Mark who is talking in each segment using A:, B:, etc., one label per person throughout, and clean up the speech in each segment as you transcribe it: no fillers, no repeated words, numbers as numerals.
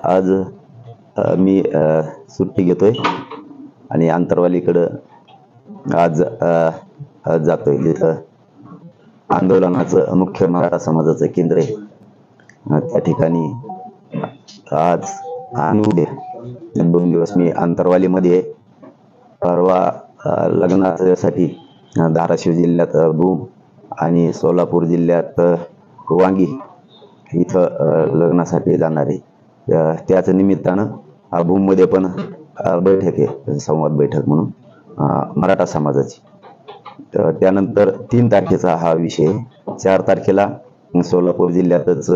A: आज मी सुट्टी घेतोय आणि आंतरवालीकडं आज जातोय, जिथं आंदोलनाचं मुख्य मराठा समाजाचं केंद्र आहे. त्या ठिकाणी आज आणि उद्या 2 दिवस मी आंतरवालीमध्ये आहे. परवा लग्नासाठी धाराशिव जिल्ह्यात भूम आणि सोलापूर जिल्ह्यात वांगी इथं लग्नासाठी जाणार आहे. त्याच निमित्तानं भूममध्ये पण बैठक आहे, संवाद बैठक म्हणून मराठा समाजाची. त्यानंतर 3 तारखेचा हा विषय. 4 तारखेला सोलापूर जिल्ह्यातच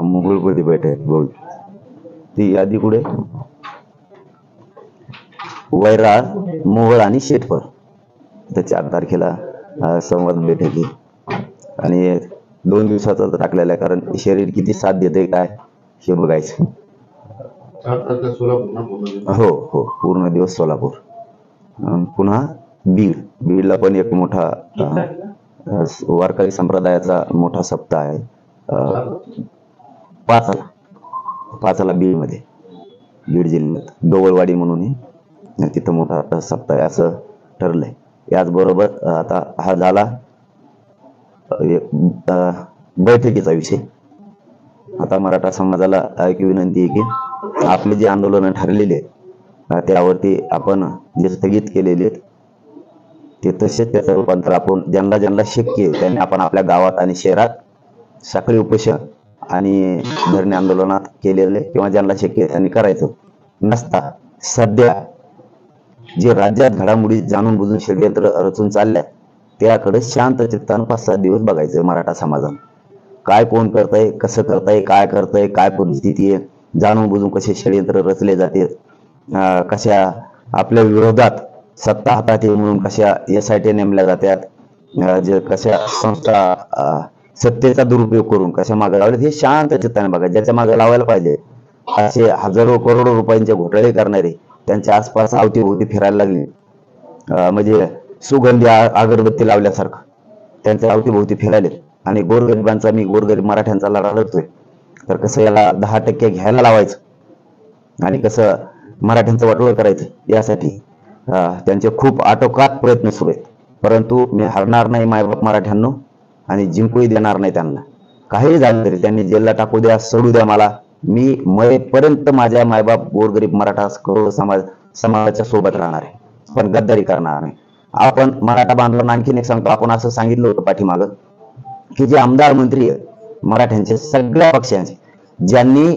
A: मोहोळमध्ये बैठक बोल ती यादी कुठे वैराळ, मोहोळ आणि शेटपर. तर 4 तारखेला संवाद बैठक आहे आणि 2 दिवसाचा टाकलेला आहे, कारण शरीर किती साथ देते काय हे बघायचं. हो हो, पूर्ण दिवस सोलापूर. पुन्हा बीडला पण एक मोठा वारकरी संप्रदायाचा मोठा सप्ताह आहे. 5ला बीडमध्ये, बीड जिल्ह्यात गवळवाडी म्हणून तिथं मोठा सप्ताह आहे असं ठरलंय. याचबरोबर आता हा झाला बैठकीचा विषय. आता मराठा समाजाला एक विनंती आहे की आपले जे आंदोलन ठरलेले आहेत त्यावरती आपण जे स्थगित केलेले आहेत ते तसेच त्याचं रूपांतर आपण ज्यांना शक्य आहे त्यांनी आपण आपल्या गावात आणि शहरात साखळी उपोषण आणि धरणे आंदोलनात केलेले किंवा ज्यांना शक्य आहे त्यांनी करायचं. नसता सध्या जे राज्यात घडामोडी जाणून बुजून षडयंत्र रचून चालल्या त्याकडे शांत चित्तानं 5-7 दिवस बघायचं. मराठा समाजानं काय कोण करतंय, कसं करतंय, काय करतंय, काय परिस्थिती आहे, जाणून बुजून कसे षडयंत्र रचले जाते, कशा आपल्या विरोधात सत्ता हातात आहे म्हणून कशा SIT नेमल्या जातात, जे कशा संस्था सत्तेचा दुरुपयोग करून कशा मागे लावले, हे शांत चित्ताने बघा. ज्याच्या मागे लावायला पाहिजे असे हजारो करोडो रुपयांचे घोटाळे करणारे त्यांच्या आसपास अवतीभोवती फिरायला लागले, म्हणजे सुगंधी अगरबत्ती लावल्यासारखं त्यांच्या अवतीभोवती फिरायले. आणि गोरगरिबांचा, मी गोरगरीब मराठ्यांचा लढा लढतोय, तर कसं याला 10% घ्यायला लावायचं आणि कसं मराठ्यांचं वाटोळं करायचं यासाठी त्यांचे खूप आटोकाट प्रयत्न सुरू आहेत. परंतु मी हरणार नाही मायबाप मराठ्यांनो आणि जिंकूही देणार नाही त्यांना. काही झालं तरी त्यांनी जेलला टाकू द्या, सोडू द्या मला, मी मरेपर्यंत माझ्या मायबाप गोरगरीब मराठा करोड समाजाच्या सोबत राहणार आहे, पण गद्दारी करणार नाही. आपण मराठा बांधवांना आणखीन एक सांगतो, आपण असं सांगितलं होतं पाठीमागं की जे आमदार मंत्री मराठ्यांचे सगळ्या पक्षांचे ज्यांनी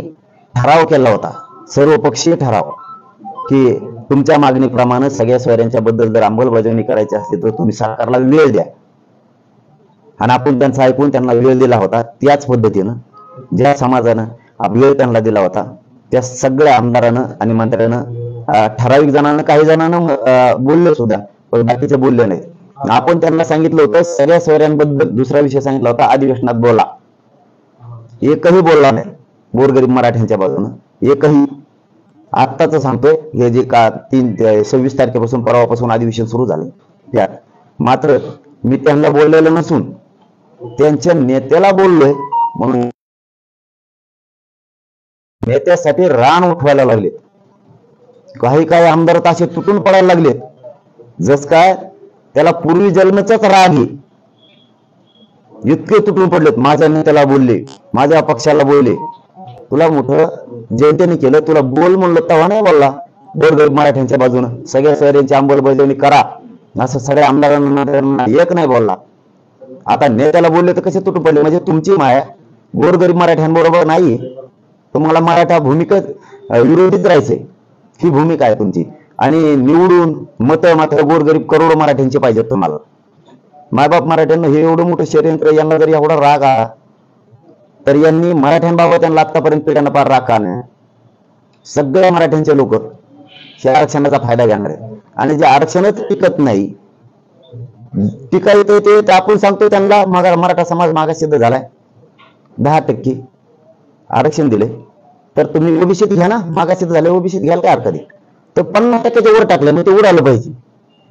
A: ठराव केला होता, सर्वपक्षीय ठराव, की तुमच्या मागणीप्रमाणे सगळ्या सोयऱ्यांच्या बद्दल जर अंमलबजावणी करायची असते तर तुम्ही सरकारला वेळ द्या, आणि आपण त्यांचं ऐकून त्यांना वेळ दिला होता. त्याच पद्धतीनं ज्या समाजानं वेळ त्यांना दिला होता त्या सगळ्या आमदारानं आणि मंत्र्यानं ठराविक जणांना, काही जणांना बोलले सुद्धा पण बाकीचे बोलले नाहीत. आपण त्यांना सांगितलं होतं सगळ्या सोयऱ्यांबद्दल. दुसरा विषय सांगितला होता अधिवेशनात बोला, एकही बोलला नाही गोरगरीब मराठ्यांच्या बाजूनं, एकही. आत्ताच सांगतोय, हे जे 26 तारखेपासून परवापासून अधिवेशन सुरू झालं त्यात मात्र मी त्यांना बोललेलं नसून त्यांच्या नेत्याला बोललोय, म्हणून नेत्यासाठी रान उठवायला लागले. काही आमदार असे तुटून पडायला लागले जस काय त्याला पूर्वी जन्मचाच राग आहे, इतके तुटून पडलेत. माझ्या नेत्याला बोलले, माझ्या पक्षाला बोलले, तुला मोठं जनतेने केलं, तुला बोल म्हणलं तेव्हा नाही बोलला. गोरगरीब मराठ्यांच्या बाजूनं सगळ्या शहरांची अंमलबजावणी करा असं सगळ्या आमदारांना एक नाही बोलला. आता नेत्याला बोलले तर कसे तुटून पडले? म्हणजे तुमची माया गोरगरीब मराठ्यांबरोबर नाही, तुम्हाला मराठा भूमिका विरोधीच राहायचंय, ही भूमिका आहे तुमची. आणि निवडून मतं मात्र गोरगरीब करोडो मराठ्यांचे पाहिजेत तुम्हाला. मायबाप मराठ्यांना हे एवढं मोठं षडयंत्र, यांना जर एवढा राग आला तर यांनी मराठ्यांबाबत त्यांना आतापर्यंत पिढ्यांना पार राग का नाही? सगळ्या मराठ्यांचे लोक या आरक्षणाचा फायदा घेणार आहेत, आणि जे आरक्षणच टिकत नाही, टिकायचं ते आपण सांगतो त्यांना मराठा समाज मागासिद्ध झालाय, 10% आरक्षण दिले तर तुम्ही ओबीसीत घ्या ना, मागासिद्ध झाले ओबीसीत घ्यायला काय हरकत आहे? तर 50% वर टाकलं मग ते उडालं पाहिजे.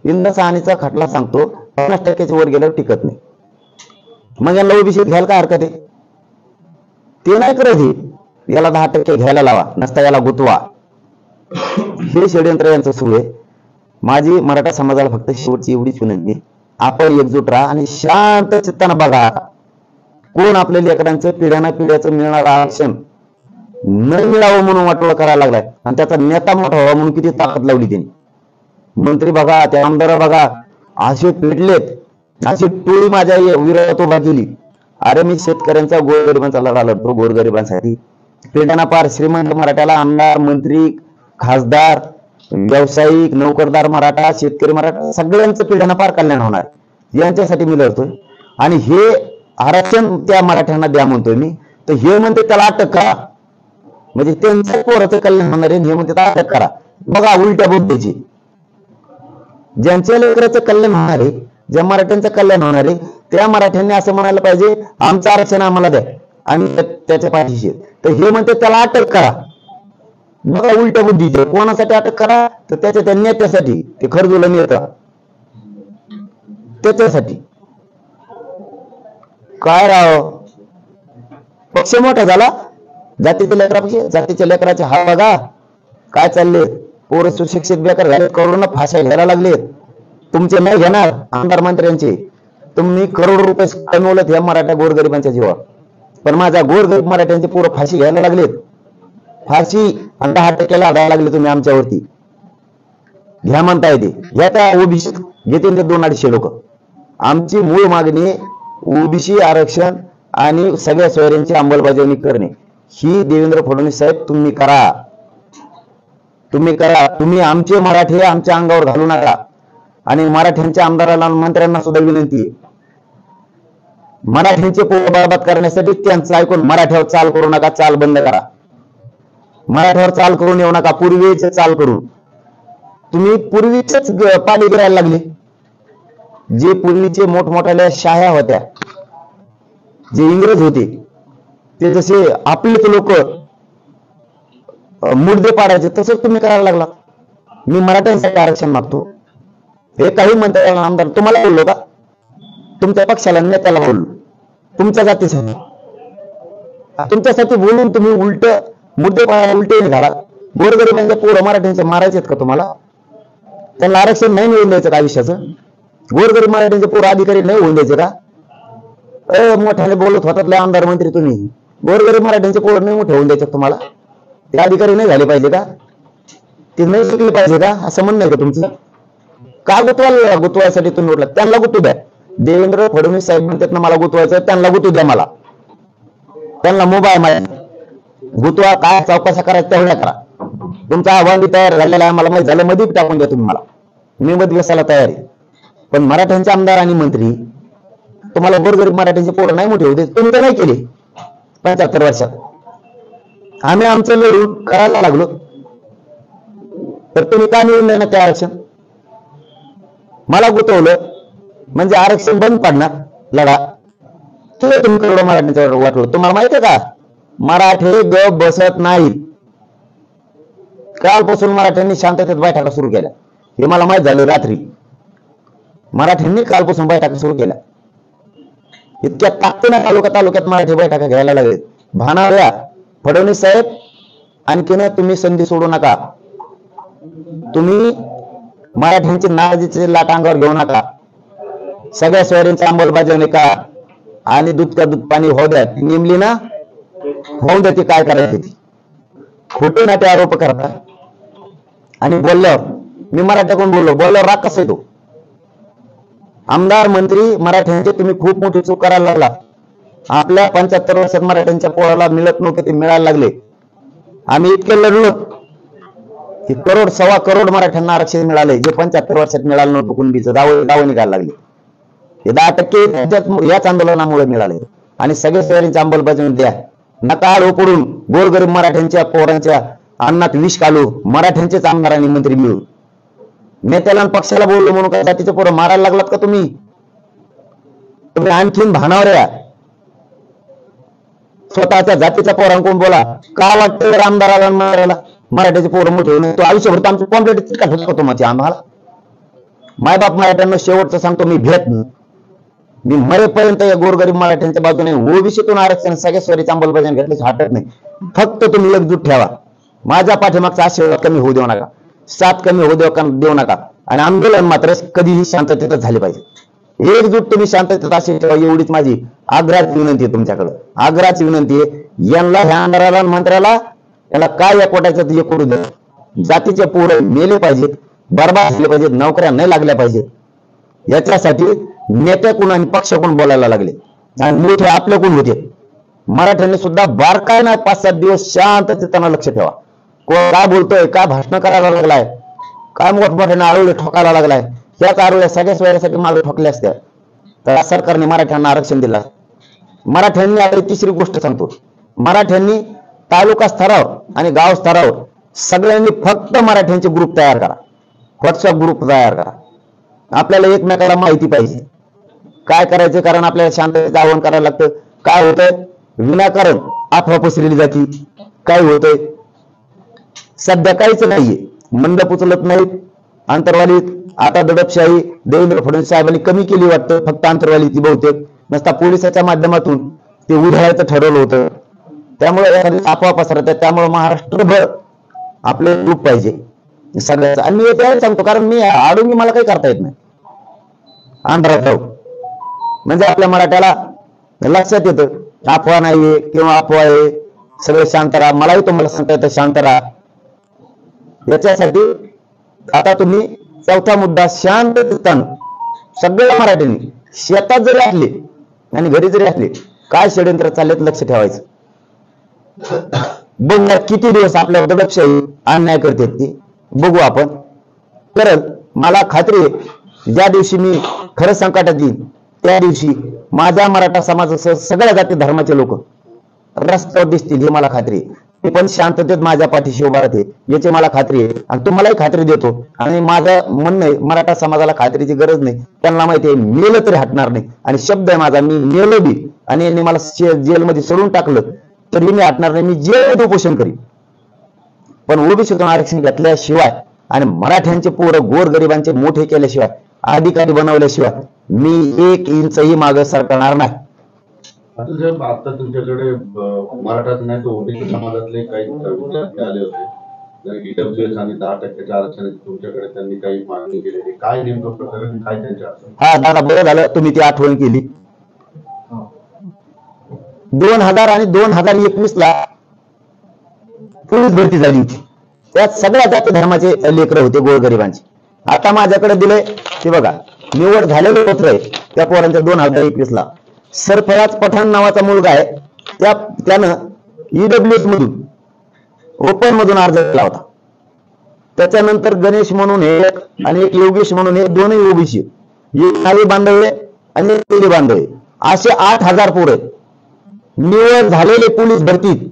A: इंदास आणीचा खटला सांगतो 50% वर गेल्यावर टिकत नाही. मग यांना ओबीसी घ्यायला काय हरकत आहे? ते नाही करत हे. याला 10% घ्यायला लावा, नसता याला गुतवा. हे षडयंत्र यांचं सुरू आहे. माझी मराठा समाजाला फक्त शेवटची एवढीच विनंती, आपण एकजूट राहा आणि शांत चित्तानं बघा कोण आपल्या लेकरांचं पिढ्याना पिढ्याचं मिळणारं आरक्षण न मिळावं म्हणून वाटोळा करायला लागलाय. आणि त्याचा नेता मोठा व्हावा म्हणून किती ताकद लावली त्यांनी. मंत्री बघा, त्या आमदार बघा, असे पेटलेत, अशी टोळी माझ्या विरोधात उभा केली. अरे मी शेतकऱ्यांचा, गोरगरिबांचा लढा लढतो, गोरगरिबांसाठी. पिढ्याना पार श्रीमंत मराठ्याला आमदार, मंत्री, खासदार, व्यावसायिक, नोकरदार मराठा, शेतकरी मराठा सगळ्यांचं पिढ्याना पार कल्याण होणार, यांच्यासाठी मी लढतोय. आणि हे आरक्षण त्या मराठ्यांना द्या म्हणतोय मी, तर हे म्हणते त्याला अटक करा, म्हणजे त्यांच्या पोराचं कल्याण होणार आहे. हे म्हणते त्याला अटक करा. बघा उलट्या बुद्धीची. ज्यांच्या लेकराचं कल्याण होणार आहे, ज्या मराठ्यांचं कल्याण होणार आहे, त्या मराठ्यांनी असं म्हणायला पाहिजे आमचं आरक्षण आम्हाला द्या, आम्ही त्याच्या पाठीशी. तर हे म्हणते त्याला अटक करा. बघा उलट्या बुद्धीचे. कोणासाठी अटक करा? तर त्याच्या त्या नेत्यासाठी, ते खरजुला नेता, त्याच्यासाठी. काय राव, पक्ष मोठा झाला, जातीच्या लेकरापेक्षा जातीच्या लेकराचे हा बघा काय चालले. पोरं सुशिक्षित बेकार झाले, करोडोना फाशा घ्यायला लागले. तुमचे नाही घेणार आमदार मंत्र्यांचे. तुम्ही करोड रुपये कमवलेत या मराठा गोरगरिबांच्या जीवावर, पण माझ्या गोरगरीब मराठ्यांचे पोरं फाशी घ्यायला लागलेत. फाशी 10% लागायला लागले तुम्ही आमच्यावरती. घ्या म्हणता येते, घ्या त्या ओबीसी घेतील ते 200-250 लोक. आमची मूळ मागणी ओबीसी आरक्षण आणि सगळ्या सोयऱ्यांची अंमलबजावणी करणे ही देवेंद्र फडणवीस साहेब तुम्ही करा. तुम्ही करा. तुम्ही आमचे मराठी आमच्या अंगावर घालू नका. आणि मराठ्यांच्या आमदाराला, मंत्र्यांना सुद्धा विनंती आहे, मराठ्यांचे पोर बरबाद करण्यासाठी त्यांचं ऐकून मराठ्यावर चाल करू नका. चाल बंद करा. मराठ्यावर चाल करून येऊ नका. पूर्वीच चाल करून तुम्ही पूर्वीच पाणी गिरायला लागले. जे पूर्वीचे मोठमोठ्या शाह्या होत्या, जे इंग्रज होते, ते जसे आपलेच लोक मुद्दे पाडायचे, तसंच तुम्ही करायला लागला. मी मराठ्यांसाठी आरक्षण मागतो हे काही म्हणता आमदार तुम्हाला बोललो का? तुमच्या पक्षाला, नेत्याला बोललो, तुमच्या जातीसाठी, तुमच्यासाठी बोलून तुम्ही उलट मुद्दे उलटे घाला. गोरगरिबांच्या पोरं मराठ्यांचे मारायचे का तुम्हाला? त्यांना आरक्षण नाही मिळून द्यायचं का आयुष्याचं? गोरगरीब मराठ्यांचे पोरं अधिकारी नाही होऊन द्यायचे का? मोठ्याने बोलत होतात आमदार मंत्री तुम्ही, गोरगरीब मराठ्यांचे पोरं नाही मोठे होऊन द्यायचे तुम्हाला? ते अधिकारी नाही झाले पाहिजे का? ते नाही शिकले पाहिजे का? असं म्हणणं आहे का तुमचं? का गुतवायसाठी तुम्ही उठला? त्यांना गुतू द्या. देवेंद्र फडणवीस साहेब म्हणतात ना मला गुतवायचं, त्यांना गुतू द्या. मला त्यांना मोबाईल माहिती गुतवा, काय चौकशा करायचं तेवढ्या करा. तुमचा अहवाल तयार झालेला आहे, मला माहिती झालं, मध्ये टाकून द्या तुम्ही मला, मी मध्ये बसायला तयार आहे. पण मराठ्यांचे आमदार आणि मंत्री तुम्हाला गोरगरीब मराठ्यांचे पोरं नाही मोठे होते, तुम्ही तर नाही केले 75 वर्षात. आम्ही आमचं लढून करायला लागलो, तर तुम्ही का मिळून नाही ना ते आरक्षण? मला गुतवलं म्हणजे आरक्षण बंद पडणार लढा. तुला तुम्ही करोड मराठ्यांच्या वाटलं. तुम्हाला माहिती आहे का, मराठे गप बसत नाहीत. कालपासून मराठ्यांनी शांततेत बैठका सुरू केल्या, हे मला माहित झालं रात्री. मराठ्यांनी कालपासून बैठका सुरू केल्या. इतक्या ताकदीने तालुक्यात मराठी बैठका घ्यायला लागले. भानाऱ्या फडणवीस साहेब, आणखीन तुम्ही संधी सोडू नका. तुम्ही मराठ्यांची नाराजीची लाट अंगावर घेऊ नका. सगळ्या सोयऱ्यांची अंमलबजावणी करा आणि दूध का दूध पाणी होऊ द्या. नेमली ना, होऊन द्या. ती काय करायची ती खोटे नाटे आरोप करता. आणि बोलल्यावर मी मराठ्याकडून बोलल्यावर राग कसा येतो? आमदार मंत्री मराठ्यांचे तुम्ही खूप मोठी चूक करायला लागला. आपल्या 75 वर्षात मराठ्यांच्या पोराला मिळत नव्हते, ते मिळायला लागले. आम्ही इतके लढलो की करोड 1.25 करोड मराठ्यांना आरक्षण मिळाले, जे 75 वर्षात मिळालं नव्हतं. कुणबीचं दाव निघायला लागले. हे 10% याच आंदोलनामुळे मिळाले. आणि सगळे सोयऱ्यांची अंमलबजावणी द्या. नका आडो पडून गोरगरीब मराठ्यांच्या पोरांच्या अन्नात विष घालू. मराठ्यांचेच आमदार आणि मंत्री मिळून नेत्याला आणि पक्षाला बोललो म्हणून काय जातीचे पोरं मारायला लागलात का तुम्ही? तुम्ही आणखीन भानावर या. स्वतःच्या जातीच्या पोरांकडून बोला. का वाटतं आमदाराला मारायला? मराठ्याचे पोरं मोठे होऊन तो आयुष्यभर तर आमचं कॉम्प्लेट चिटका होतो मग आम्हाला. मायबाप मराठ्यांना शेवटचं सांगतो, मी भेट मी मरेपर्यंत या गोरगरीब मराठ्यांच्या बाजूने ओबीसीतून आरक्षण सगळ्या स्वरीची अंमलबजावणी घेतल्याची हटत नाही. फक्त तुम्ही एकजूट ठेवा. माझ्या पाठीमागचा आशीर्वाद कमी होऊ देऊ नका, साथ कमी होऊ देऊ नका. आणि आंदोलन मात्र कधीही शांततेत झाले पाहिजे. एकजूट तुम्ही शांततेत अशी ठेवा, एवढीच माझी आग्रहाची विनंती आहे तुमच्याकडे. आग्रहाची विनंती आहे, यांना ह्या आमदाराला मंत्र्याला याला काय या कोटायचं ते करू द्या. जातीचे पोरं मेले पाहिजेत, बरबाद झाले पाहिजेत, नोकऱ्या नाही लागल्या पाहिजेत. याच्यासाठी नेत्याकडून आणि पक्षाकडून बोलायला लागले आणि मोठे आपल्याकडून होते. मराठ्यांनी सुद्धा बारकाईनं 5-7 दिवस शांततेने लक्ष ठेवा. कोण काय बोलतोय, काय भाषण करायला लागलाय, काय मोठमोठ्याने आरोळे ठोकायला लागलाय, त्याच आरोळ्या सगळ्या सोयऱ्यासाठी मागे ठोकल्या असत्या तर सरकारने मराठ्यांना आरक्षण दिलं. मराठ्यांनी आता तिसरी गोष्ट सांगतो, मराठ्यांनी तालुका स्तरावर आणि गाव स्तरावर सगळ्यांनी फक्त मराठ्यांचे ग्रुप तयार करा, व्हॉट्सअप ग्रुप तयार करा. आपल्याला एकमेकाला माहिती पाहिजे काय करायचं, कारण आपल्याला शांततेचं आवाहन करायला लागतं. काय होतंय, विनाकारण अफवा पसरली जाती. काय होतंय, सध्या काहीच नाहीये, मंडप उचलत नाहीत, अंतरवालीत आता दडपशाही देवेंद्र फडणवीस साहेबांनी कमी केली वाटतं. फक्त अंतरवाली ती बहुतेक नसता पोलिसाच्या माध्यमातून ते उधळायचं ठरवलं होतं. त्यामुळे एखादी अफवा पसरत आहे. त्यामुळे महाराष्ट्रभर आपले ग्रुप पाहिजे सगळ्याचं. आणि मी त्यावेळेस सांगतो, कारण मी आडून मला काही करता येत नाही. आंध्रात म्हणजे आपल्या मराठ्याला लक्षात येतं अफवा नाहीये किंवा अफवा आहे, सगळे शांत राहा. मलाही तुम्हाला सांगता येतं शांत राहा. याच्यासाठी आता तुम्ही चौथा मुद्दा, शांततेने सगळ्या मराठ्यांनी शेतात जरी असले आणि घरी जरी असले, काय षडयंत्र चाललेत लक्ष ठेवायचं. बघणार किती दिवस आपल्या दडपशाही अन्याय करतात ते बघू आपण. कारण मला खात्री आहे, ज्या दिवशी मी खरं संकटात येईल त्या दिवशी माझ्या मराठा समाजासह सगळ्या जाती धर्माचे लोक रस्त्यावर दिसतील, हे मला खात्री आहे. ते पण शांततेत माझ्या पाठीशी उभा राहते याची मला खात्री आहे. आणि तुम्हालाही खात्री देतो. आणि माझं म्हणणं आहे, मराठा समाजाला खात्रीची गरज नाही. त्यांना माहिती आहे मेलं तरी हटणार नाही. आणि शब्द आहे माझा, मी मेलो बी आणि यांनी मला जेलमध्ये सोडून टाकलं तरी मी हटणार नाही. मी जेलमध्ये उपोषण करीन, पण ओबीसीतून आरक्षण घेतल्याशिवाय आणि मराठ्यांचे पोरं गोरगरिबांचे मोठे केल्याशिवाय, अधिकारी बनवल्याशिवाय मी 1 इंचही मागे सरकणार नाही.
B: आता तुमच्याकडे मराठाच नाही तर ओबीसी समाजातले काही विद्यार्थी आले होते, ईडब्ल्यूएस आणि 10% आरक्षण तुमच्याकडे त्यांनी काही मागणी केलेली, काय नेमकं प्रकरण, काय त्यांच्या अडचण?
A: हा दादा, बरं झालं तुम्ही ती आठवण केली. 2000 आणि 2021 ला पोलीस भरती झाली होती. त्यात सगळ्या जाती धर्माचे लेकरं होते गोरगरिबांचे. आता माझ्याकडे दिले ते बघा, निवड झालेलं पत्र आहे त्या पोरांच्या. 2021 ला सरफराज पठाण नावाचा मुलगा आहे, त्यानं ईडब्ल्यूएस मधून ओपन मधून अर्ज केला होता. त्याच्यानंतर गणेश म्हणून एक आणि एक योगेश म्हणून एक, दोन्ही ओबीसी, एक खाली बांधवे आणि एक पिढी बांधवे, असे 8000 पोरं निवड झालेले पोलीस भरतीत.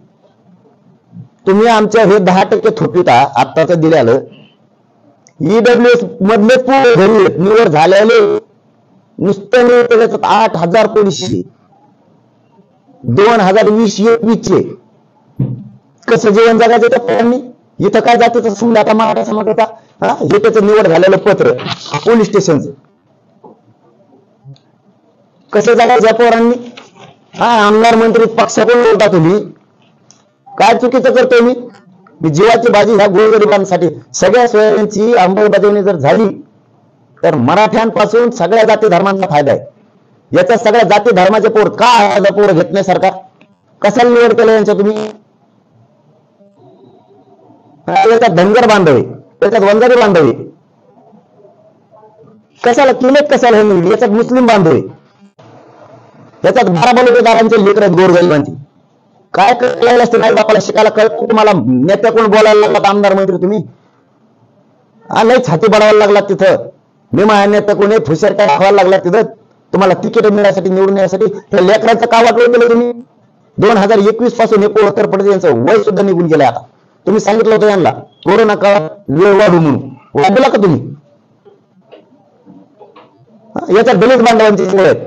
A: तुम्ही आमच्या हे 10% थोपिता आत्ताच दिल्यालं ईडब्ल्यूएस मधले पोरं घरी निवड झालेले नुसतं 8000 पोलीस 2020-21 चे कसं जीवन जगायचं त्या पोरांनी. इथं काय जातीचं समजा आता मराठा समाजाचा, हे त्याचं निवड झालेलं पत्र पोलीस स्टेशनचं, कसं जगायचं या पोरांनी. आमदार मंत्री पक्षाकडून बोलता तुम्ही, काय चुकीचं करतोय मी जीवाची बाजी ह्या गोरगरिबांसाठी. सगळ्या सोयऱ्यांची अंमलबजावणी जर झाली तर मराठ्यांपासून सगळ्या जाती धर्मांना फायदा आहे. याच्या सगळ्या जाती धर्माचे पोर का पोर घेत नाही सरकार? कशाला निवड केलं यांच्या तुम्ही? याच्यात धनगर बांधवे, याच्यात वंजारी बांधवे, कशाला किलेत, कशाला हे याच्यात मुस्लिम बांधवे, याच्यात 12 बलुतेदारांचे लेकर आहेत गोरगरिबांची. काय करायला असतं नाही बापाला शिकायला कळत तुम्हाला? नेत्याकडून बोलायला लागलात आमदार मंत्री तुम्ही, लय छाती बडवायला लागलात तिथं. मी माझ्या नेत्याकडून फुशर काय दाखवायला लागला तिथं तुम्हाला तिकीट मिळण्यासाठी, निवडून येण्यासाठी. त्या लेकरांचं का वाटलं केलं तुम्ही? 2021 पासून 71 पर्यंत यांचं वय सुद्धा निघून गेलंय. आता तुम्ही सांगितलं होतं यांना कोरोना काळात वेळ वाढू म्हणून, वाढला का तुम्ही? याच्यात दलित बांधवांची सोय आहेत,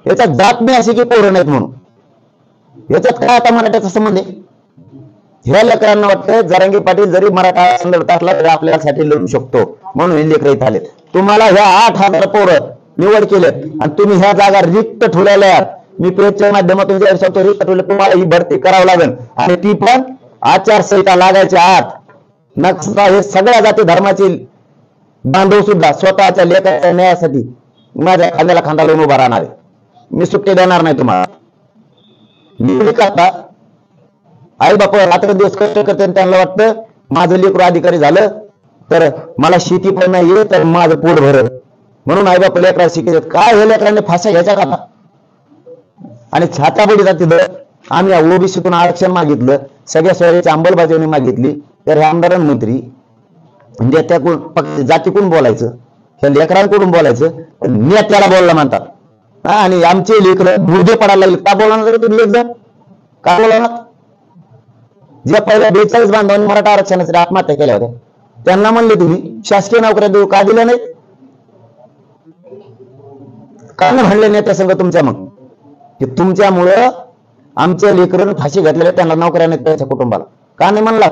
A: याच्यात जात नाही अशी की पोरं नाहीत म्हणून. याच्यात काय आता मराठ्याचा संबंध आहे? ह्या लेकरांना वाटतं जरांगे पाटील जरी मराठा संदर्भात असला तरी आपल्यासाठी लढू शकतो म्हणून हे लेकर इथे आले. तुम्हाला ह्या 8,000 पोरं निवड केले आणि तुम्ही ह्या जागा रिक्त ठेवलेल्या आहेत. मी प्रेसच्या माध्यमातून जाहीर सांगतो, रिक्त ठेवले तुम्हाला ही भरती करावं लागेल आणि ती पण आचारसंहिता लागायच्या आत. नक्षता हे सगळ्या जाती धर्माचे बांधव सुद्धा स्वतःच्या लेकराच्या न्यायासाठी माझ्या खांद्याला खांदा लावून उभा राहणार आहे. मी सुट्टी देणार नाही तुम्हाला. मी करता आई बाप रात्र दिवस कष्ट करते आणि त्यांना वाटतं माझं लेकरू अधिकारी झालं तर मला शेती पण नाही येत तर माझं पोट भरत म्हणून आई बाप लेकरा शिकत. काय हे लेकरांनी फाशा घ्यायच्या का आणि छाताबडी जाते. आम्ही ओबीसीतून आरक्षण मागितलं, सगळ्या सोयीची अंमलबजावणी मागितली, तर हे आमदार मंत्री नेत्याकडून जातीकडून बोलायचं, ह्या लेकरांकडून बोलायचं, नेत्याला बोलला म्हणतात. आणि आमचे लेकर भुर्जे पडायला लागले. का बोलणार तुम्ही लेखजण? का बोलणार? ज्या पहिल्या 42 बांधवांनी मराठा आरक्षणासाठी आत्महत्या केल्या होत्या त्यांना म्हणले तुम्ही शासकीय नोकऱ्या देऊ, का दिल्या नाही? का नाही म्हणले नेत्या संघ तुमच्या? मग की तुमच्यामुळं आमच्या लेकरांनी फाशी घातलेल्या त्यांना नोकऱ्या नाही त्याच्या कुटुंबाला, का नाही म्हणला?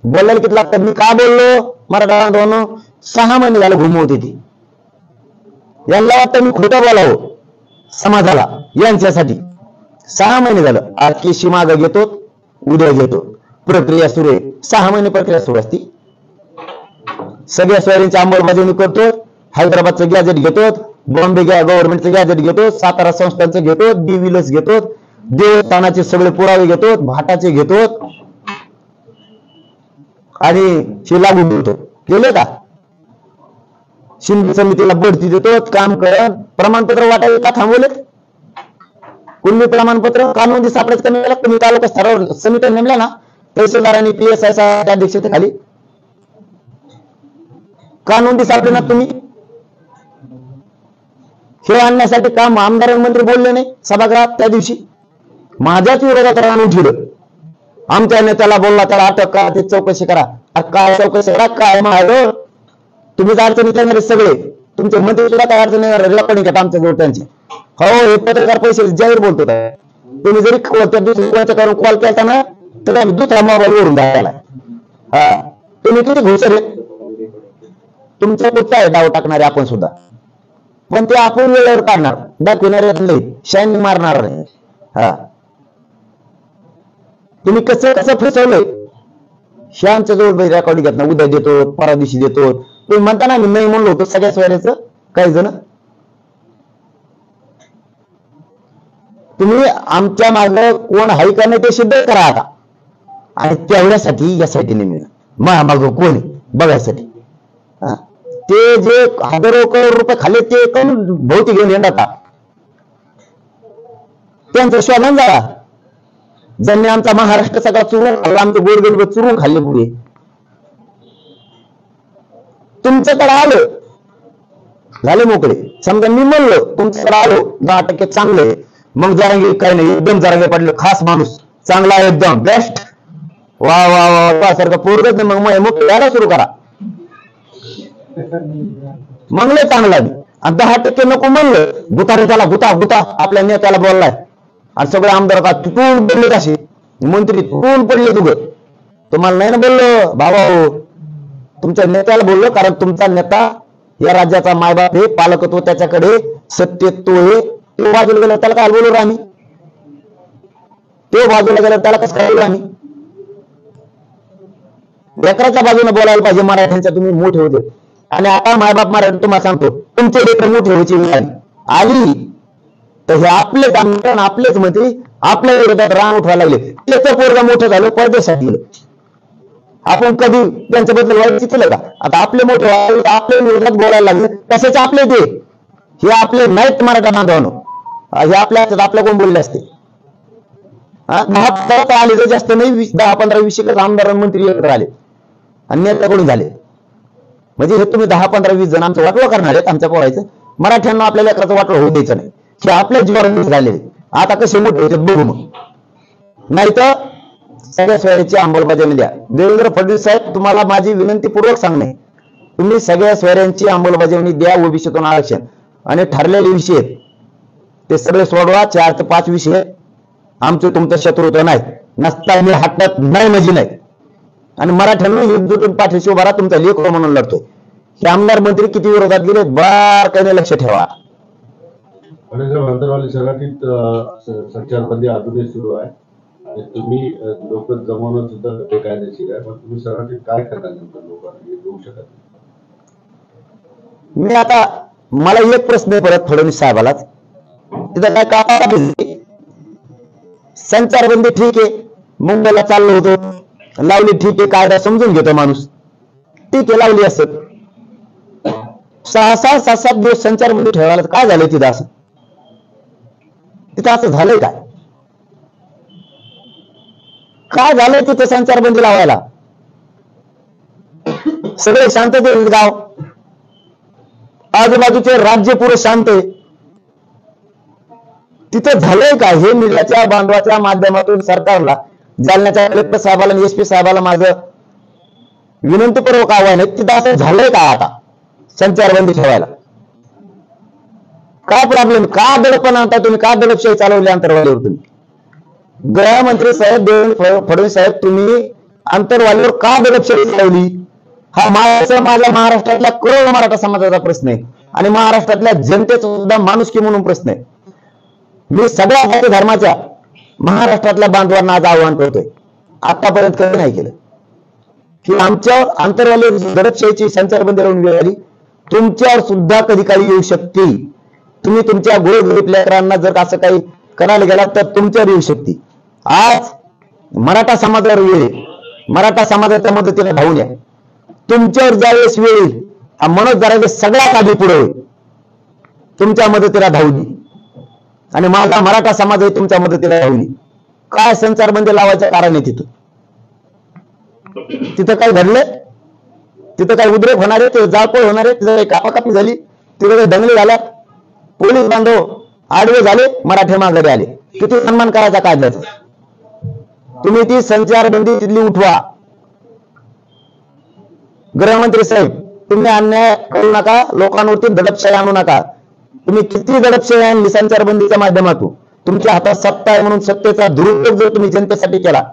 A: बोलायला किती लागतं? मी का बोललो? मराठा बांधवांनो 6 महिने झालं घुमवते ती. यांना वाटतं मी खोटं बोलावं समाजाला यांच्यासाठी. 6 महिने झालं. आज केशी मागं घेतो, उद्या घेतो, प्रक्रिया सुरू आहे. 6 महिने प्रक्रिया सुरू असती. सगळ्या सोयरींची अंमलबजावणी करतो. हैदराबादचं गॅजेट घेतो, बॉम्बे गव्हर्नमेंटचं गॅजेट घेतो, सातारा संस्थांचं घेतो, डिव्हिलस घेतो, देवस्थानाचे सगळे पुरावे घेतो, भाटाचे घेतो आणि हे लागू देतो. केले का? शिंदे समितीला बढती देतो, काम कर, प्रमाणपत्र वाटायला का थांबवले? कुणबी प्रमाणपत्र कानून सापडायचं कमी वेळेला तुम्ही तालुका स्तरावर समित्या नेमल्या ना, तहसीलदारांनी PSI अध्यक्षतेखाली कानून सापडे ना तुम्ही. हे आणण्यासाठी काम आमदार मंत्री बोलले नाही सभागृहात त्या दिवशी. माझ्याच विरोधात राहून ठेवलं. आमच्या नेत्याला बोलला त्याला अटक करा, ते चौकशी करा. काय चौकशी करा? काय महाग तुम्हीच अडचणीत येणारे सगळे तुमचे मंत्री सुद्धा काय अडचण येणार? रेकॉर्डिंग घेता आमच्या जवळ त्यांची. हो, हे पत्रकार पैसे जाहीर बोलतो. तुम्ही जरी करून कॉल केला ना तर आम्ही दुसरा मोबाईल वरून द्यायला. हा, तुम्ही किती घुसरे? तुमचा कुठचा आहे डाव टाकणारे आपण सुद्धा, पण ते आपण वेळेवर काढणार, दाखविणारे नाही, शाईन मारणार नाही. हा, तुम्ही कसं कसं फसवलंय हे आमच्या जवळ रेकॉर्डिंग घेत ना, उद्या देतो, परवा दिवशी देतो. तुम्ही म्हणता ना मी नाही म्हणलो होतो सगळ्या सोयऱ्याचं. काही जण तुम्ही आमच्या मागं कोण आहे का नाही ते सिद्ध करा आता. आणि तेवढ्यासाठी यासाठी नेहमी माग कोण बघायसाठी. ते जे हजारो करोड रुपये खाल्ले ते कोण भोवती घेऊन येणार? त्यांचं शोधन झाला. ज्यांनी आमचा महाराष्ट्र सगळा चुरून खाल्ला, आमचे गोरगरीब चुरून खाल्ले पुढे. तुमच्याकडे आलं झाले मोकळे. समजा मी म्हणलो तुमच्याकडे आलो 10% चांगले, मग जरांगे काही नाही, एकदम जरांगे पडले, खास माणूस चांगला एकदम बेस्ट, वा वा वा सारखं पोरगच नाही, मग यायला सुरू करा. मग लय चांगला. आणि 10% नको म्हणलं, गुतारे त्याला गुता गुता आपल्या नेत्याला बोललाय. आणि सगळे आमदार का तुटून पडले, असे मंत्री तुटून पडले. तुम्हाला नाही ना बोललो भावा, तुमच्या नेत्याला बोललो, कारण तुमचा नेता या राज्याचा मायबाप आहे, पालकत्व त्याच्याकडे, सत्तेत तो आहे. तो बाजूला गेला त्याला काय बोलू आम्ही? तो बाजूला गेला त्याला कसं काय बोलू आम्ही? लेकराच्या बाजूने बोलायला पाहिजे. मराठ्यांच्या तुम्ही मोठे होते आणि आता मायबाप मराठी तुम्हाला सांगतो तुमचे लेकर मोठे व्हायची वेळ आली तर हे आपलेच आमदार, आपलेच मंत्री आपल्या विरोधात रान उठवायला लागले. त्याचं पोरगा मोठं झालं, परदेशात गेलं. आपण कधी त्यांच्याबद्दल वाईट केलं का? आता आपले मोठे आपल्या विरोधात बोलायला लागले, तसेच आपले ते हे आपले नाहीत मराठा बांधवांनो. हे आपल्या कोण बोलले असते? 10 आले तर जास्त नाही, 10-15-20 आमदार मंत्री एकत्र आले आणि नेत्याकडून झाले. म्हणजे हे तुम्ही 10-15-20 जण आमचं वाटवं करणार आहेत आमच्या पोरायचं. मराठ्यांना आपल्या लेकराचं वाटवं होऊ द्यायचं नाही. हे आपल्या जीवावर झालेले. आता कसे मोठे होते बघू मग. नाही तर सगळ्या सोयऱ्याची अंमलबजावणी द्या. देवेंद्र फडणवीस साहेब, तुम्हाला माझी विनंतीपूर्वक सांगणे, तुम्ही सगळ्या सोयऱ्यांची अंमलबजावणी द्या. ओबीसीतून आरक्षण आणि ठरलेले विषय आहेत ते सगळे सोडवा. 4 ते 5 विषय आमचं तुमचं शत्रुत्व नाही. नसता मी हटत नाही म्हणजे नाही. आणि मराठ्यांना एकजुटून पाठीशी उभा राहा, तुमचा लेख म्हणून लढतोय. हे आमदार मंत्री किती विरोधात गेले बारकाईने लक्ष ठेवा.
B: आणि जर अंतरवाली सराटीत संचारबंदी अजूनही सुरू आहे आणि तुम्ही लोक जमवणं सुद्धा बेकायदेशीर आहे, पण तुम्ही सराटीत काय करणार नंतर लोकांना येऊ शकत नाही?
A: मी आता मला एक प्रश्न आहे परत फडणवीस साहेबालाच, तिथं काय कापा संचारबंदी ठीक आहे, मुंबईला चाललो होतो लावली ठीक आहे, कायदा समजून घेतो माणूस, ठीक आहे लावली असत. 6-7 दिवस संचारबंदी ठेवायला काय झालंय तिथं? असं तिथं असं झालंय काय? काय झालंय तिथं संचारबंदी लावायला? सगळे शांततेत गाव, आजूबाजूचे राज्य पुरे शांत आहे. तिथं झालंय काय? हे मीडियाच्या बांधवाच्या माध्यमातून सरकारला, जालन्याच्या कलेक्टर साहेबाला आणि एसपी साहेबाला माझं विनंतीपूर्वक आव्हान आहे, तिथं असं झालंय का आता संचारबंदी ठेवायला? काय प्रॉब्लेम? का दडपण आणता तुम्ही? का दडपशाही चालवली अंतरवालीवर तुम्ही? गृहमंत्री साहेब देवेंद्र फडणवीस साहेब, तुम्ही अंतरवालीवर का दडपशाही चालवली? हा माझ्या महाराष्ट्रातल्या करोडो मराठा समाजाचा प्रश्न आहे आणि महाराष्ट्रातल्या जनतेचा सुद्धा माणुसकी म्हणून प्रश्न आहे. मी सगळ्या जाती धर्माच्या महाराष्ट्रातल्या बांधवांना आज आव्हान करतोय, आतापर्यंत कधी नाही केलं की आमच्यावर अंतरवाली दडपशाहीची संचारबंदी लावून वेळ आली, तुमच्यावर सुद्धा कधी काही येऊ शकते. तुम्ही तुमच्या गोरगरीब लेकरांना जर असं काही करायला गेला तर तुमच्यावर येऊ शकते. आज मराठा समाजावर वेळ आहे, मराठा समाजाच्या मदतीने धावून या. तुमच्यावर ज्यावेळेस वेळ येईल, मनोज जरांगे सगळ्यात आधी पुढे होईल, तुमच्या मदतीला धावली आणि माझा मराठा समाज आहे तुमच्या मदतीला धावली. काय संचारबंदी लावायचं कारण आहे? तिथं काय घडलंय? तिथं काय उद्रेक होणार आहे? तिथं जाळपोळ होणार आहे? तिथं काही कापाकापी झाली? तिथं काही दंगली झाल्या? पोलीस बांधव आडवे झाले, मराठे माघारी आले. किती सन्मान करायचा कायद्याचा? तुम्ही ती संचारबंदी तिथली उठवा. गृहमंत्री साहेब, तुम्ही अन्याय करू नका, लोकांवरती दडपशाही आणू नका. तुम्ही किती दडपशाही आणली संचारबंदीच्या माध्यमातून, तुमच्या हातात सत्ता आहे म्हणून सत्तेचा दुरुपयोग जर तुम्ही जनतेसाठी केला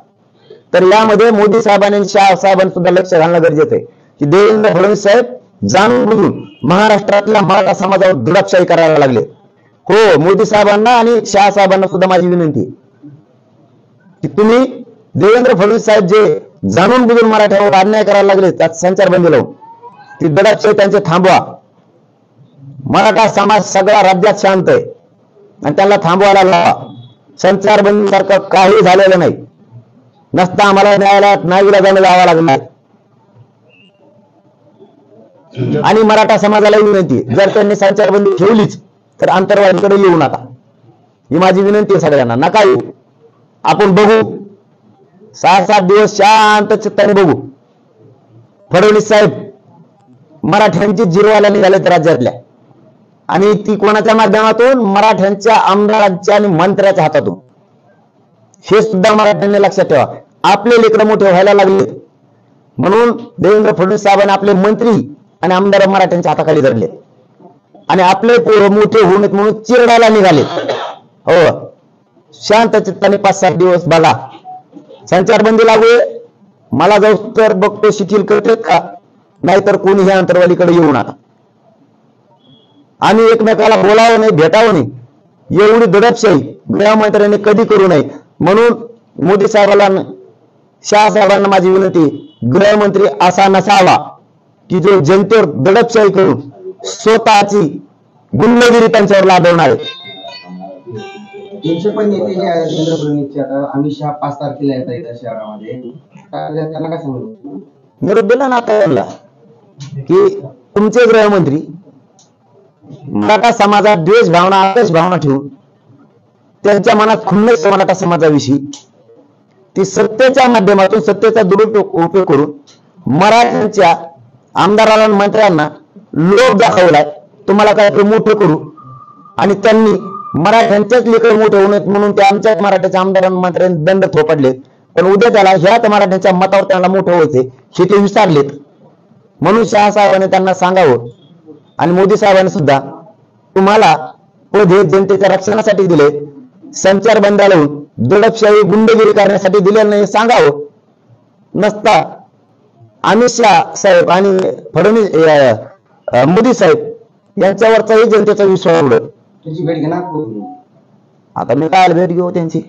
A: तर यामध्ये मोदी साहेबांनी शहा साहेबांनी सुद्धा लक्ष घालणं गरजेचं आहे की देवेंद्र फडणवीस साहेब जाणून बुजून महाराष्ट्रातल्या मराठा समाजावर दडपशाही करायला लागले. हो, मोदी साहेबांना आणि शहा साहेबांना सुद्धा माझी विनंती की तुम्ही देवेंद्र फडणवीस साहेब जे जाणून बुजून मराठ्यावर अन्याय करायला लागले त्यात संचारबंदी लावून ती दडपशाही त्यांचे थांबवा. मराठा समाज सगळा राज्यात शांत आहे आणि त्याला थांबवायला लावा. संचारबंदी सारखं काही झालेलं नाही, नसता आम्हाला न्यायालयात नाईलाजाने जावं लागणार. आणि मराठा समाजाला विनंती, जर त्यांनी संचारबंदी ठेवलीच तर अंतरवालीकडे येऊ नका, ही माझी विनंती आहे सगळ्यांना. नका येऊ, आपण बघू 6-7 दिवस शांत चित्ताने बघू. फडणवीस साहेब मराठ्यांची जिरवायला निघालेत राज्यातल्या, आणि ती कोणाच्या माध्यमातून? मराठ्यांच्या आमदारांच्या आणि मंत्र्याच्या हातातून. हे सुद्धा मराठ्यांनी लक्षात ठेवा. आपले लेकरं मोठे व्हायला लागले म्हणून देवेंद्र फडणवीस साहेबांनी आपले मंत्री आणि आमदार मराठ्यांच्या हाताखाली धरले आणि आपले पोरं मोठे होऊ नयेत म्हणून चिरडायला निघाले. हो, शांत चित्ताने 5-7 दिवस बघा. संचारबंदी लागू आहे, मला जाऊ तर बघतो शिथिल करते का, नाहीतर कोणी ह्या अंतरवालीकडे येऊ नका. आणि एकमेकाला बोलावं नाही, भेटावं नाही, एवढी दडपशाही गृहमंत्र्यांनी कधी करू नये. म्हणून मोदी साहेबांना, शहा साहेबांना माझी विनंती, गृहमंत्री असा नसावा की जो जनतेवर दडपशाही करून स्वतःची गुंडगिरी त्यांच्यावर लादवणार आहे.
C: तुमचे पण नेते जे आहेत देवेंद्र फडणवीसचे, आता अमित शहा 5 तारखेला येत आहेत शहरामध्ये, त्यांना काय सांगू?
A: निरोप दिला ना आता त्यांना की तुमचे गृहमंत्री मराठा समाजात द्वेष भावना, आदेश भावना ठेवून त्यांच्या मनात खुन्नस मराठा समाजाविषयी ती सत्तेच्या माध्यमातून सत्तेचा दुरुपयोग करून मराठ्यांच्या आमदारांना आणि मंत्र्यांना लोभ दाखवलाय, तुम्हाला काय मोठं करू. आणि त्यांनी मराठ्यांच्याच लेकर मोठे होऊ नयेत म्हणून ते आमच्याच मराठ्याच्या आमदारांना मंत्र्यांनी दंड थोपडलेत. पण उद्या त्याला ह्याच मराठ्यांच्या मतावर त्यांना मोठं व्हायचे हे ते विसरलेत. म्हणून शहा साहेबांनी त्यांना सांगावं आणि मोदी साहेबांनी सुद्धा, तुम्हाला पद हे जनतेच्या रक्षणासाठी दिले, संचारबंदी लावून दडपशाही गुंडगिरी करण्यासाठी दिलेलं नाही सांगावं. नसता अमित शहा साहेब आणि फडणवीस मोदी साहेब यांच्यावरचाही जनतेचा विश्वास उडत.
C: त्याची भेट घेणार.
A: आता मी काय भेट घेऊ त्यांची.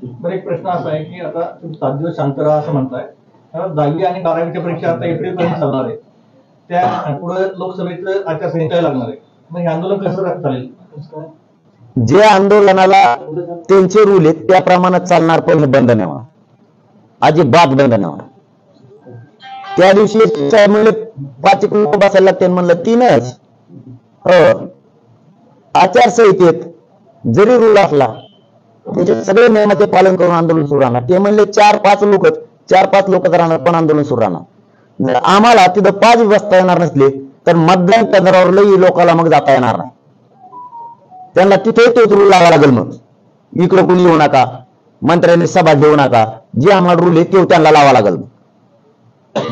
D: बरं, एक प्रश्न असा आहे की आता तुम्ही 7 दिवस शांत राहा असं म्हणताय. 10वी आणि 12वीच्या परीक्षा आता एप्रिल पर्यंत चालणार आहे. त्या पुढे लोकसभेचं आचारसंहिता लागणार आहे. मग हे आंदोलन कसं चालेल?
A: जे आंदोलनाला त्यांचे रूल आहेत त्याप्रमाणे चालणार, पण हे बंद नाही होणार, अजिबात बंद नाही होणार. त्या दिवशी म्हणले 5 लोक बसायला लागते, म्हणलं 3च. आचारसंहितेत जरी रूल असला त्याचे सगळे नियमाचे पालन करून आंदोलन सुरू राहणार. ते म्हणले 4-5 लोक राहणार, पण आंदोलन सुरू राहणार. जर आम्हाला तिथं 5 बसता येणार नसले तर मतदान केंद्रावर लई लोकांना मग जाता येणार नाही. त्यांना तिथे तोच रूल लावा लागेल. मग इकडं कोणी येऊ नका, मंत्र्यांनी सभा घेऊ नका, जे आम्हाला रूल आहे ते त्यांना लावा लागेल.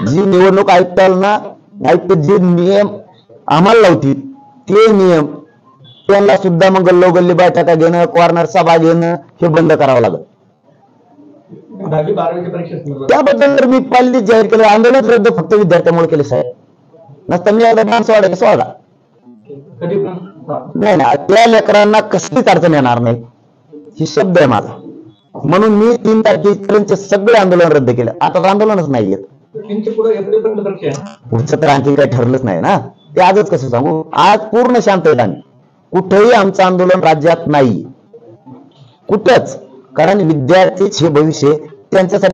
A: जी निवडणूक आयुक्त जे नियम आम्हाला लावतील ते नियम त्यांना सुद्धा मग गल्लोगल्ली बैठका घेणं, कॉर्नर सभा घेणं हे बंद करावं लागेल.
D: 10वी 12वीच्या परीक्षा
A: त्याबद्दल तर मी पहिलीच जाहीर केलं, आंदोलन रद्द फक्त विद्यार्थ्यामुळे केले साहेब. नसतं मी आता डान्स सोडा
D: कधी
A: नाही ना, त्या लेकरांना कसलीच अडचण येणार नाही ही शब्द आहे माझा. म्हणून मी 3 तारखेपर्यंत सगळे आंदोलन रद्द केलं. आता तर आंदोलनच नाही येत.
D: 3च्या पुढे एप्रिल पर्यंत परीक्षा आहे.
A: पुढचं तर आणखी काही ठरलंच नाही ना. ते आजच कसं सांगू, आज पूर्ण शांत आहेत आम्ही. कुठेही आमचं आंदोलन राज्यात नाही, कुठंच. कारण विद्यार्थीच हे भविष्य त्यांच्यासाठी.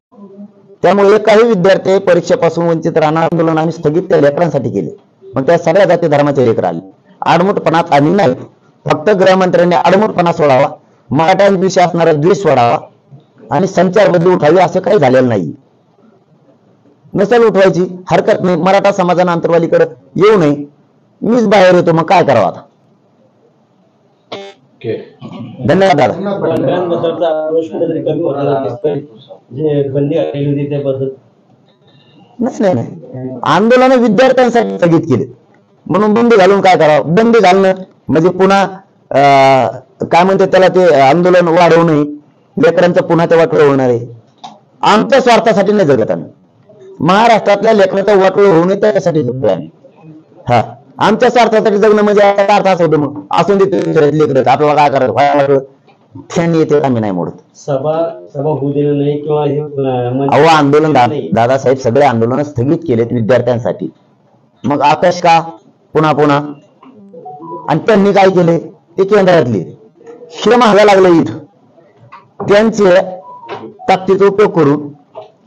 A: त्यामुळे काही विद्यार्थी परीक्षेपासून वंचित राहणार. आंदोलन आम्ही स्थगित त्या लेकरांसाठी केले. मग त्या सगळ्या जाती धर्माचे लेकर आले. आडमुठपणात आम्ही नाही. फक्त गृहमंत्र्यांनी आडमुठपणा सोडावा, मराठ्यांविषयी असणारा द्वेष सोडावा आणि संचारबंदी उठावी, असं काही झालेलं नाही. नसेल उठवायची हरकत नाही, मराठा समाजानं अंतरवालीकडे येऊ नये. मीच बाहेर येतो, मग काय करावं आता. धन्यवाद दादा. नाही, आंदोलन विद्यार्थ्यांसाठी स्थगित केले म्हणून बंदी घालून काय करावं. बंदी घालणं म्हणजे पुन्हा काय म्हणते त्याला, ते आंदोलन वाढवू नये, लेकरांचं पुन्हा ते वाटोळ होणार आहे. आमच्या स्वार्थासाठी नाही जगत आम्ही. महाराष्ट्रातल्या लेकरांचं वाटोळ होऊ नये त्याच्यासाठी जगतोय आम्ही. हा, आमच्या स्वार्थासाठी जगणं म्हणजे अर्थ असं होतं. मग असून देते लेकर आपल्याला काय करायचं त्यांनी येते, आम्ही नाही मोडत.
E: सभा होऊ दिलं नाही किंवा
A: अहो आंदोलन दादासाहेब सगळे आंदोलन स्थगित केलेत विद्यार्थ्यांसाठी. मग आकाश का पुन्हा आणि त्यांनी काय केले, ते केंद्रातले हे महागा लागले इथं. त्यांचे ताकदीचा उपयोग करून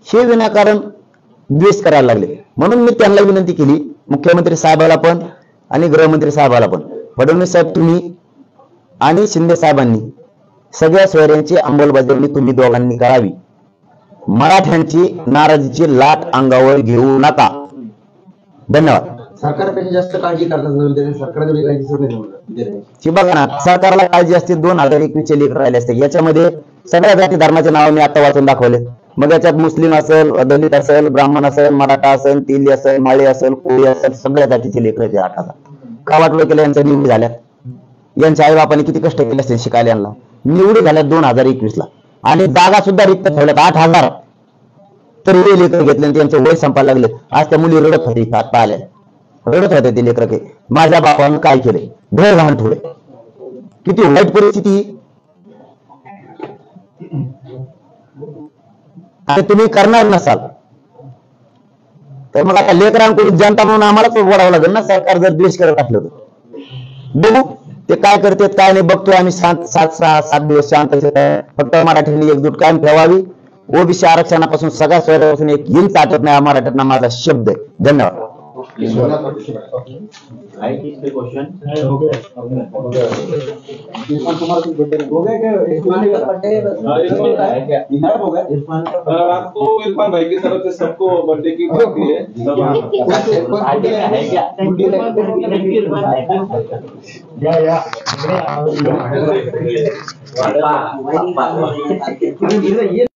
A: हे विनाकारण द्वेष करायला लागले. म्हणून मी त्यांना विनंती केली, मुख्यमंत्री साहेबाला पण आणि गृहमंत्री साहेबाला पण, फडणवीस साहेब तुम्ही आणि शिंदे साहेबांनी सगळ्या सोयऱ्यांची अंमलबजावणी तुम्ही दोघांनी करावी. मराठ्यांची नाराजीची लाट अंगावर घेऊ नका. धन्यवाद.
C: सरकारपेक्षा जास्त काळजी करतात सरकारकडे काही दिसत नाही.
A: की बघा ना, सरकारला काळजी असते 2021 लेकर राहिले असते. याच्यामध्ये सगळ्या जाती धर्माचे नाव मी आता वाचून दाखवले. मग याच्यात मुस्लिम असेल, दलित असेल, ब्राह्मण असेल, मराठा असेल, तेली असेल, माळी असेल, कोळी असेल, सगळ्या जातीचे लेकर ते 8 हजार. का वाटलं केलं यांच्या निवडी झाल्या. यांच्या आई बापाने किती कष्ट केले असते शिकायला. यांना निवडी झाल्या 2021 आणि जागा सुद्धा रिक्त ठेवल्यात 8,000. तर हे लेकर घेतले आणि त्यांचे वय संपायला लागले. आज त्या मुली रडत होते, आता आल्या रडत होते ते लेकर की माझ्या बापानं काय केले, भय घाण ठेवले. किती वाईट परिस्थिती. आणि तुम्ही करणार नसाल तर मग आता लेकरांकडून जनता म्हणून आम्हालाच वडावं लागेल ना. सरकार जर द्वेष करत असलं तर बघू ते काय करतात काय नाही. बघतोय आम्ही 7 दिवस शांत. फक्त मराठ्यांनी एकजूट कायम ठेवावी. ओबीसी आरक्षणापासून सगळ्या सोयऱ्यापासून एक इंच आटत नाही. मराठ्यांना माझा शब्द आहे. धन्यवाद.
F: आपको इरफान भाई की तरफ से सबको बर्थडे की पार्टी है.